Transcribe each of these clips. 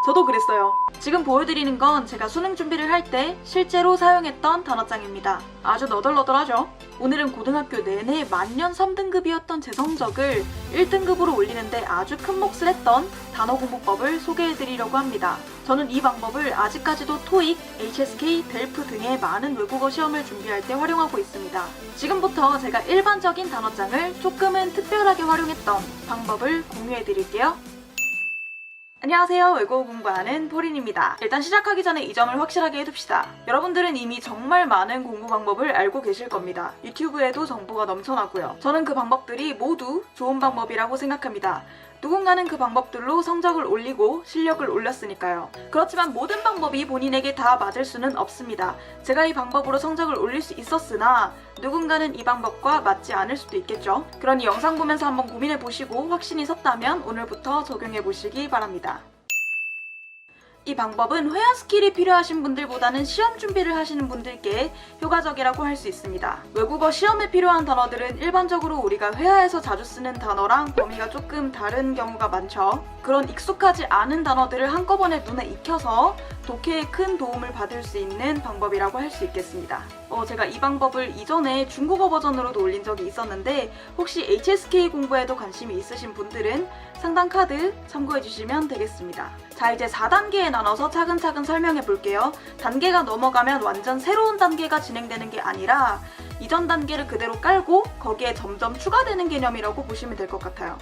저도 그랬어요. 지금 보여드리는 건 제가 수능 준비를 할 때 실제로 사용했던 단어장입니다. 아주 너덜너덜하죠? 오늘은 고등학교 내내 만년 3등급이었던 제 성적을 1등급으로 올리는데 아주 큰 몫을 했던 단어 공부법을 소개해드리려고 합니다. 저는 이 방법을 아직까지도 토익, HSK, 델프 등의 많은 외국어 시험을 준비할 때 활용하고 있습니다. 지금부터 제가 일반적인 단어장을 조금은 특별하게 활용했던 방법을 공유해드릴게요. 안녕하세요. 외국어 공부하는 포린입니다. 일단 시작하기 전에 이 점을 확실하게 해둡시다. 여러분들은 이미 정말 많은 공부 방법을 알고 계실 겁니다. 유튜브에도 정보가 넘쳐나고요. 저는 그 방법들이 모두 좋은 방법이라고 생각합니다. 누군가는 그 방법들로 성적을 올리고 실력을 올렸으니까요. 그렇지만 모든 방법이 본인에게 다 맞을 수는 없습니다. 제가 이 방법으로 성적을 올릴 수 있었으나 누군가는 이 방법과 맞지 않을 수도 있겠죠. 그러니 영상 보면서 한번 고민해보시고 확신이 섰다면 오늘부터 적용해보시기 바랍니다. 이 방법은 회화 스킬이 필요하신 분들보다는 시험 준비를 하시는 분들께 효과적이라고 할 수 있습니다. 외국어 시험에 필요한 단어들은 일반적으로 우리가 회화에서 자주 쓰는 단어랑 범위가 조금 다른 경우가 많죠. 그런 익숙하지 않은 단어들을 한꺼번에 눈에 익혀서 독해에 큰 도움을 받을 수 있는 방법이라고 할 수 있겠습니다. 제가 이 방법을 이전에 중국어 버전으로도 올린 적이 있었는데 혹시 HSK 공부에도 관심이 있으신 분들은 상단 카드 참고해주시면 되겠습니다. 자, 이제 4단계에 나눠서 차근차근 설명해 볼게요. 단계가 넘어가면 완전 새로운 단계가 진행되는 게 아니라 이전 단계를 그대로 깔고 거기에 점점 추가되는 개념이라고 보시면 될 것 같아요.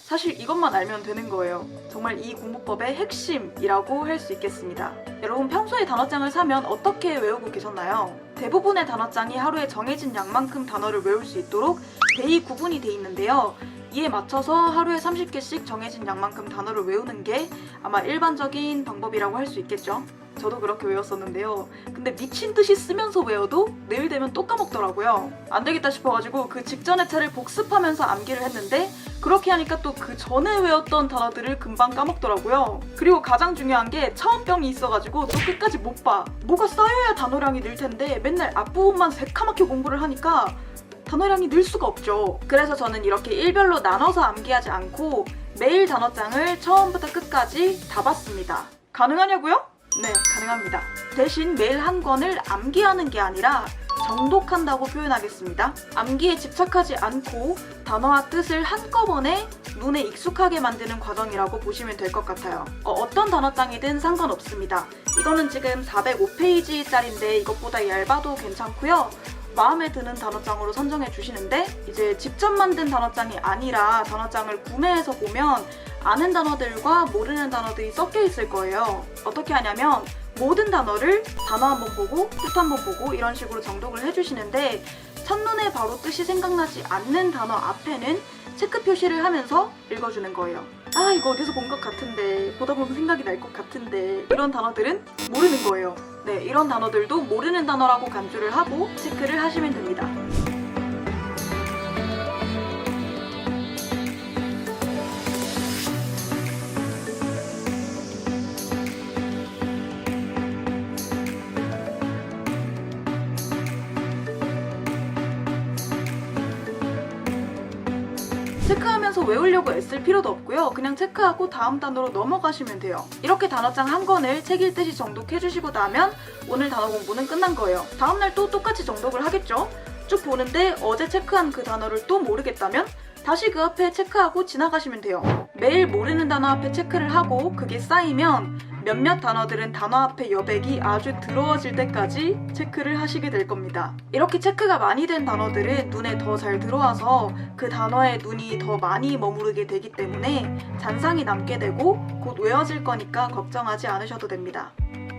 사실 이것만 알면 되는 거예요. 정말 이 공부법의 핵심이라고 할 수 있겠습니다. 여러분 평소에 단어장을 사면 어떻게 외우고 계셨나요? 대부분의 단어장이 하루에 정해진 양만큼 단어를 외울 수 있도록 대의 구분이 돼 있는데요. 이에 맞춰서 하루에 30개씩 정해진 양만큼 단어를 외우는 게 아마 일반적인 방법이라고 할 수 있겠죠. 저도 그렇게 외웠었는데요. 근데 미친 듯이 쓰면서 외워도 내일 되면 또 까먹더라고요. 안 되겠다 싶어가지고 그 직전의 차를 복습하면서 암기를 했는데 그렇게 하니까 또 그 전에 외웠던 단어들을 금방 까먹더라고요. 그리고 가장 중요한 게 차원병이 있어가지고 또 끝까지 못 봐. 뭐가 쌓여야 단어량이 늘 텐데 맨날 앞부분만 새카맣게 공부를 하니까 단어량이 늘 수가 없죠. 그래서 저는 이렇게 일별로 나눠서 암기하지 않고 매일 단어장을 처음부터 끝까지 다 봤습니다. 가능하냐고요? 네, 가능합니다. 대신 매일 한 권을 암기하는 게 아니라 정독한다고 표현하겠습니다. 암기에 집착하지 않고 단어와 뜻을 한꺼번에 눈에 익숙하게 만드는 과정이라고 보시면 될 것 같아요. 어떤 단어장이든 상관없습니다. 이거는 지금 405페이지짜리인데 이것보다 얇아도 괜찮고요. 마음에 드는 단어장으로 선정해 주시는데 이제 직접 만든 단어장이 아니라 단어장을 구매해서 보면 아는 단어들과 모르는 단어들이 섞여 있을 거예요. 어떻게 하냐면 모든 단어를 단어 한번 보고 뜻 한번 보고 이런 식으로 정독을 해주시는데 첫눈에 바로 뜻이 생각나지 않는 단어 앞에는 체크 표시를 하면서 읽어주는 거예요. 아, 이거 어디서 본 것 같은데, 보다 보면 생각이 날 것 같은데, 이런 단어들은 모르는 거예요. 네, 이런 단어들도 모르는 단어라고 간주를 하고 체크를 하시면 됩니다. 체크하면서 외우려고 애쓸 필요도 없고요. 그냥 체크하고 다음 단어로 넘어가시면 돼요. 이렇게 단어장 한 권을 책 읽듯이 정독해주시고 나면 오늘 단어 공부는 끝난 거예요. 다음날 또 똑같이 정독을 하겠죠? 쭉 보는데 어제 체크한 그 단어를 또 모르겠다면 다시 그 앞에 체크하고 지나가시면 돼요. 매일 모르는 단어 앞에 체크를 하고 그게 쌓이면 몇몇 단어들은 단어 앞에 여백이 아주 더러워질 때까지 체크를 하시게 될 겁니다. 이렇게 체크가 많이 된 단어들은 눈에 더 잘 들어와서 그 단어에 눈이 더 많이 머무르게 되기 때문에 잔상이 남게 되고 곧 외워질 거니까 걱정하지 않으셔도 됩니다.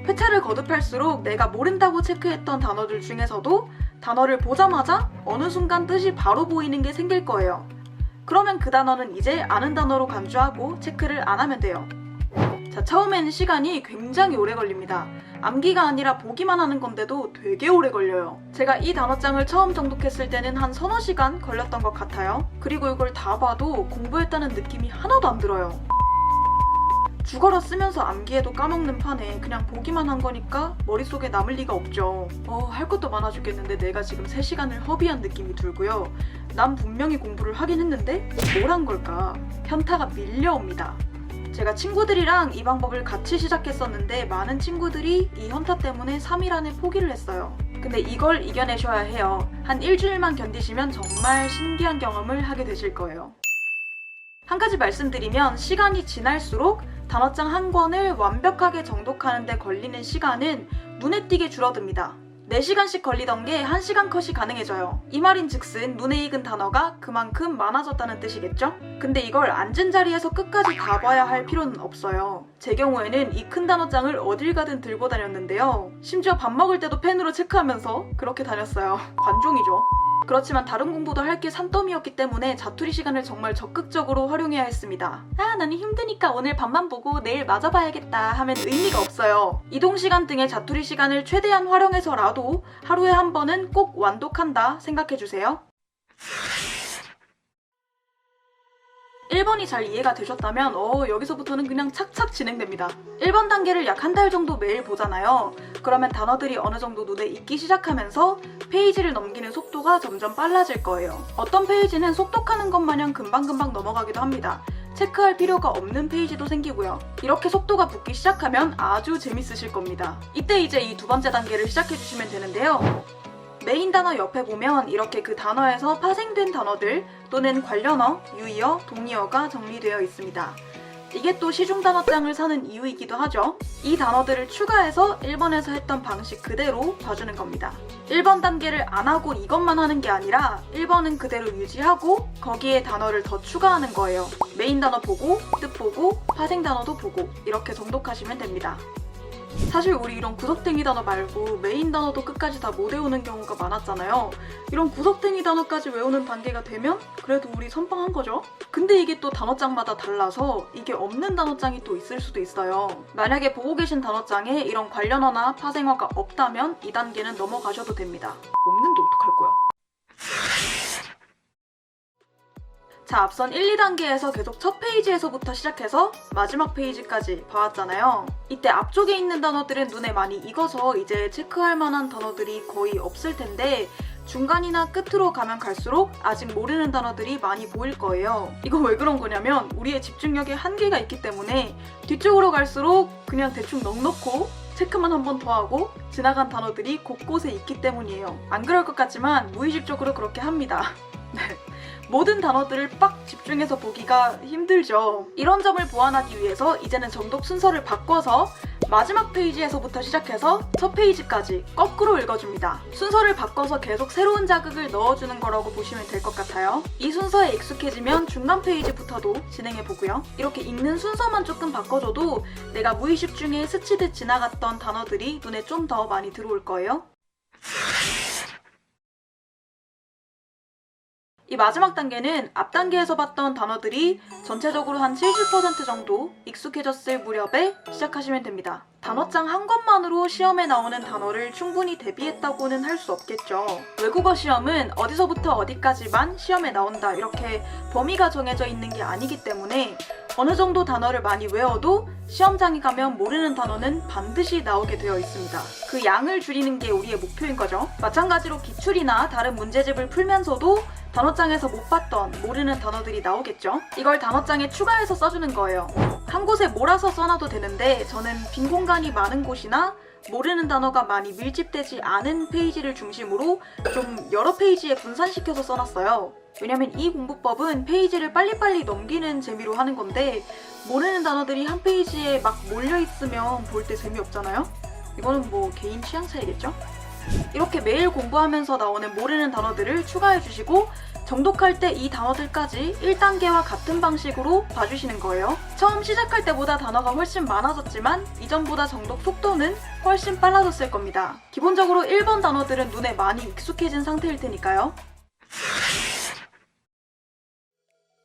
회차를 거듭할수록 내가 모른다고 체크했던 단어들 중에서도 단어를 보자마자 어느 순간 뜻이 바로 보이는 게 생길 거예요. 그러면 그 단어는 이제 아는 단어로 간주하고 체크를 안 하면 돼요. 자, 처음에는 시간이 굉장히 오래 걸립니다. 암기가 아니라 보기만 하는 건데도 되게 오래 걸려요. 제가 이 단어장을 처음 정독했을 때는 한 서너 시간 걸렸던 것 같아요. 그리고 이걸 다 봐도 공부했다는 느낌이 하나도 안 들어요. 죽어라 쓰면서 암기해도 까먹는 판에 그냥 보기만 한 거니까 머릿속에 남을 리가 없죠. 할 것도 많아 죽겠는데 내가 지금 3시간을 허비한 느낌이 들고요. 난 분명히 공부를 하긴 했는데 뭘 한 걸까? 현타가 밀려옵니다. 제가 친구들이랑 이 방법을 같이 시작했었는데 많은 친구들이 이 현타 때문에 3일 안에 포기를 했어요. 근데 이걸 이겨내셔야 해요. 한 일주일만 견디시면 정말 신기한 경험을 하게 되실 거예요. 한 가지 말씀드리면 시간이 지날수록 단어장 한 권을 완벽하게 정독하는 데 걸리는 시간은 눈에 띄게 줄어듭니다. 4시간씩 걸리던 게 1시간 컷이 가능해져요. 이 말인즉슨 눈에 익은 단어가 그만큼 많아졌다는 뜻이겠죠? 근데 이걸 앉은 자리에서 끝까지 다 봐야 할 필요는 없어요. 제 경우에는 이 큰 단어장을 어딜 가든 들고 다녔는데요. 심지어 밥 먹을 때도 펜으로 체크하면서 그렇게 다녔어요. 관종이죠. 그렇지만 다른 공부도 할 게 산더미였기 때문에 자투리 시간을 정말 적극적으로 활용해야 했습니다. 나는 힘드니까 오늘 밥만 보고 내일 마저 봐야겠다 하면 의미가 없어요. 이동시간 등의 자투리 시간을 최대한 활용해서라도 하루에 한 번은 꼭 완독한다 생각해주세요. 1번이 잘 이해가 되셨다면 여기서부터는 그냥 착착 진행됩니다. 1번 단계를 약 한 달 정도 매일 보잖아요. 그러면 단어들이 어느 정도 눈에 익기 시작하면서 페이지를 넘기는 속도가 점점 빨라질 거예요. 어떤 페이지는 속독하는 것 마냥 금방금방 넘어가기도 합니다. 체크할 필요가 없는 페이지도 생기고요. 이렇게 속도가 붙기 시작하면 아주 재밌으실 겁니다. 이때 이제 이 두 번째 단계를 시작해주시면 되는데요. 메인 단어 옆에 보면 이렇게 그 단어에서 파생된 단어들 또는 관련어, 유의어, 동의어가 정리되어 있습니다. 이게 또 시중 단어장을 사는 이유이기도 하죠. 이 단어들을 추가해서 1번에서 했던 방식 그대로 봐주는 겁니다. 1번 단계를 안 하고 이것만 하는 게 아니라 1번은 그대로 유지하고 거기에 단어를 더 추가하는 거예요. 메인 단어 보고, 뜻 보고, 파생 단어도 보고 이렇게 정독하시면 됩니다. 사실 우리 이런 구석탱이 단어 말고 메인 단어도 끝까지 다 못 외우는 경우가 많았잖아요. 이런 구석탱이 단어까지 외우는 단계가 되면 그래도 우리 선방한 거죠? 근데 이게 또 단어장마다 달라서 이게 없는 단어장이 또 있을 수도 있어요. 만약에 보고 계신 단어장에 이런 관련어나 파생어가 없다면 이 단계는 넘어가셔도 됩니다. 없는데 어떡할 거야? 자, 앞선 1, 2단계에서 계속 첫 페이지에서부터 시작해서 마지막 페이지까지 봐왔잖아요. 이때 앞쪽에 있는 단어들은 눈에 많이 익어서 이제 체크할 만한 단어들이 거의 없을 텐데 중간이나 끝으로 가면 갈수록 아직 모르는 단어들이 많이 보일 거예요. 이거 왜 그런 거냐면 우리의 집중력에 한계가 있기 때문에 뒤쪽으로 갈수록 그냥 대충 넉넉고 체크만 한 번 더 하고 지나간 단어들이 곳곳에 있기 때문이에요. 안 그럴 것 같지만 무의식적으로 그렇게 합니다. 네. 모든 단어들을 빡 집중해서 보기가 힘들죠. 이런 점을 보완하기 위해서 이제는 정독 순서를 바꿔서 마지막 페이지에서부터 시작해서 첫 페이지까지 거꾸로 읽어줍니다. 순서를 바꿔서 계속 새로운 자극을 넣어주는 거라고 보시면 될 것 같아요. 이 순서에 익숙해지면 중간 페이지부터도 진행해보고요. 이렇게 읽는 순서만 조금 바꿔줘도 내가 무의식 중에 스치듯 지나갔던 단어들이 눈에 좀 더 많이 들어올 거예요. 이 마지막 단계는 앞 단계에서 봤던 단어들이 전체적으로 한 70% 정도 익숙해졌을 무렵에 시작하시면 됩니다. 단어장 한 권만으로 시험에 나오는 단어를 충분히 대비했다고는 할 수 없겠죠. 외국어 시험은 어디서부터 어디까지만 시험에 나온다 이렇게 범위가 정해져 있는 게 아니기 때문에 어느 정도 단어를 많이 외워도 시험장에 가면 모르는 단어는 반드시 나오게 되어 있습니다. 그 양을 줄이는 게 우리의 목표인 거죠. 마찬가지로 기출이나 다른 문제집을 풀면서도 단어장에서 못 봤던 모르는 단어들이 나오겠죠. 이걸 단어장에 추가해서 써주는 거예요. 한 곳에 몰아서 써놔도 되는데 저는 빈 공간이 많은 곳이나 모르는 단어가 많이 밀집되지 않은 페이지를 중심으로 좀 여러 페이지에 분산시켜서 써놨어요. 왜냐면 이 공부법은 페이지를 빨리빨리 넘기는 재미로 하는 건데 모르는 단어들이 한 페이지에 막 몰려있으면 볼 때 재미없잖아요? 이거는 뭐 개인 취향 차이겠죠? 이렇게 매일 공부하면서 나오는 모르는 단어들을 추가해주시고 정독할 때 이 단어들까지 1단계와 같은 방식으로 봐주시는 거예요. 처음 시작할 때보다 단어가 훨씬 많아졌지만 이전보다 정독 속도는 훨씬 빨라졌을 겁니다. 기본적으로 1번 단어들은 눈에 많이 익숙해진 상태일 테니까요.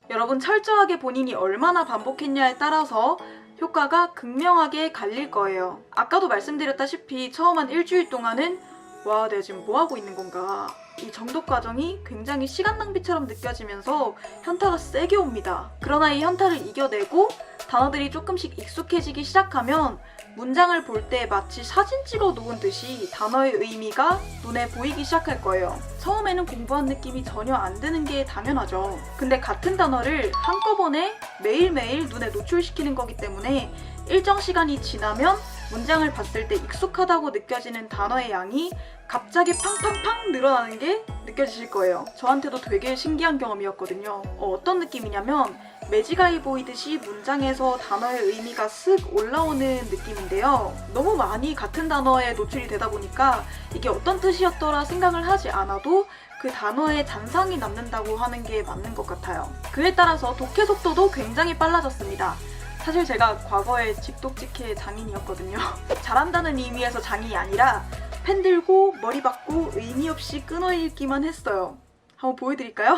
여러분 철저하게 본인이 얼마나 반복했냐에 따라서 효과가 극명하게 갈릴 거예요. 아까도 말씀드렸다시피 처음 한 일주일 동안은 와, 내가 지금 뭐하고 있는 건가? 이 정독 과정이 굉장히 시간 낭비처럼 느껴지면서 현타가 세게 옵니다. 그러나 이 현타를 이겨내고 단어들이 조금씩 익숙해지기 시작하면 문장을 볼 때 마치 사진 찍어 놓은 듯이 단어의 의미가 눈에 보이기 시작할 거예요. 처음에는 공부한 느낌이 전혀 안 드는 게 당연하죠. 근데 같은 단어를 한꺼번에 매일매일 눈에 노출시키는 거기 때문에 일정 시간이 지나면 문장을 봤을 때 익숙하다고 느껴지는 단어의 양이 갑자기 팡팡팡 늘어나는 게 느껴지실 거예요. 저한테도 되게 신기한 경험이었거든요. 어떤 느낌이냐면 매지가이 보이듯이 문장에서 단어의 의미가 쓱 올라오는 느낌인데요. 너무 많이 같은 단어에 노출이 되다 보니까 이게 어떤 뜻이었더라 생각을 하지 않아도 그 단어에 잔상이 남는다고 하는 게 맞는 것 같아요. 그에 따라서 독해 속도도 굉장히 빨라졌습니다. 사실 제가 과거에 직독직해 장인이었거든요. 잘한다는 의미에서 장인이 아니라 펜 들고 머리 박고 의미 없이 끊어 읽기만 했어요. 한번 보여드릴까요?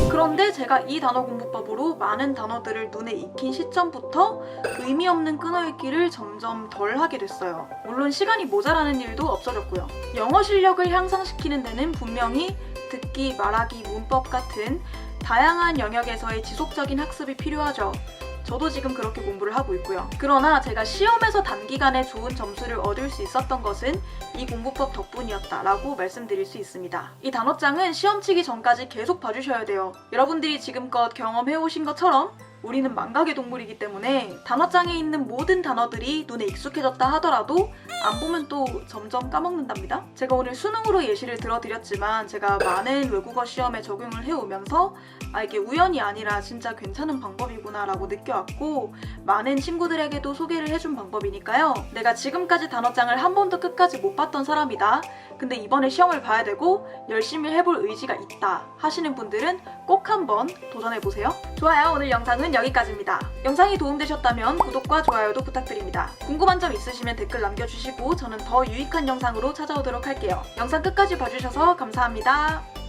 그런데 제가 이 단어 공부법으로 많은 단어들을 눈에 익힌 시점부터 의미 없는 끊어읽기를 점점 덜 하게 됐어요. 물론 시간이 모자라는 일도 없어졌고요. 영어 실력을 향상시키는 데는 분명히 듣기, 말하기, 문법 같은 다양한 영역에서의 지속적인 학습이 필요하죠. 저도 지금 그렇게 공부를 하고 있고요. 그러나 제가 시험에서 단기간에 좋은 점수를 얻을 수 있었던 것은 이 공부법 덕분이었다라고 말씀드릴 수 있습니다. 이 단어장은 시험 치기 전까지 계속 봐주셔야 돼요. 여러분들이 지금껏 경험해오신 것처럼 우리는 망각의 동물이기 때문에 단어장에 있는 모든 단어들이 눈에 익숙해졌다 하더라도 안 보면 또 점점 까먹는답니다. 제가 오늘 수능으로 예시를 들어드렸지만 제가 많은 외국어 시험에 적용을 해오면서 이게 우연이 아니라 진짜 괜찮은 방법이구나 라고 느껴왔고 많은 친구들에게도 소개를 해준 방법이니까요. 내가 지금까지 단어장을 한 번도 끝까지 못 봤던 사람이다. 근데 이번에 시험을 봐야 되고 열심히 해볼 의지가 있다 하시는 분들은 꼭 한번 도전해보세요. 좋아요. 오늘 영상은 여기까지입니다. 영상이 도움되셨다면 구독과 좋아요도 부탁드립니다. 궁금한 점 있으시면 댓글 남겨주시고 저는 더 유익한 영상으로 찾아오도록 할게요. 영상 끝까지 봐주셔서 감사합니다.